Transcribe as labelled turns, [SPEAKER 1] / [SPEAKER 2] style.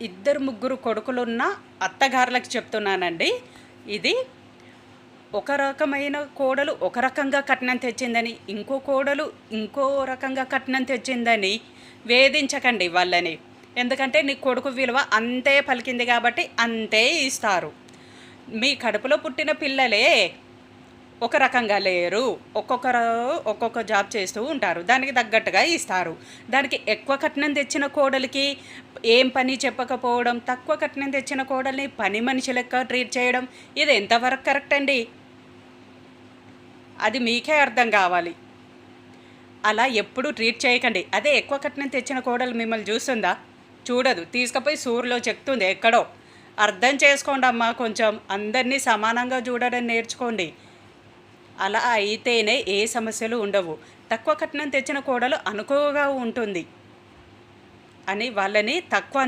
[SPEAKER 1] ఇద్దరు ముగ్గురు కొడుకులున్న అత్తగారులకు చెప్తున్నానండి. ఇది ఒక రకమైన కోడలు ఒక రకంగా కట్నం తెచ్చిందని, ఇంకో కోడలు ఇంకో రకంగా కట్నం తెచ్చిందని వేధించకండి వాళ్ళని. ఎందుకంటే నీ కొడుకు విలువ అంతే పలికింది కాబట్టి అంతే ఇస్తారు. మీ కడుపులో పుట్టిన పిల్లలే ఒక రకంగా లేరు. ఒక్కొక్కరు ఒక్కొక్క జాబ్ చేస్తూ ఉంటారు. దానికి తగ్గట్టుగా ఇస్తారు. దానికి ఎక్కువ కట్నం తెచ్చిన కోడలికి ఏం పని చెప్పకపోవడం, తక్కువ కట్నం తెచ్చిన కోడల్ని పని మనిషి లెక్క ట్రీట్ చేయడం, ఇది ఎంతవరకు కరెక్ట్ అండి? అది మీకే అర్థం కావాలి. అలా ఎప్పుడూ ట్రీట్ చేయకండి. అదే ఎక్కువ కట్నం తెచ్చిన కోడలు మిమ్మల్ని చూస్తుందా? చూడదు. తీసుకుపోయి సూర్యులో చెక్తుంది ఎక్కడో. అర్థం చేసుకోండి అమ్మా, కొంచెం అందరినీ సమానంగా చూడడం నేర్చుకోండి. అలా అయితేనే ఏ సమస్యలు ఉండవు. తక్కువ కట్నం తెచ్చిన కోడలు అనుకువగా ఉంటుంది అని వాళ్ళని తక్కువ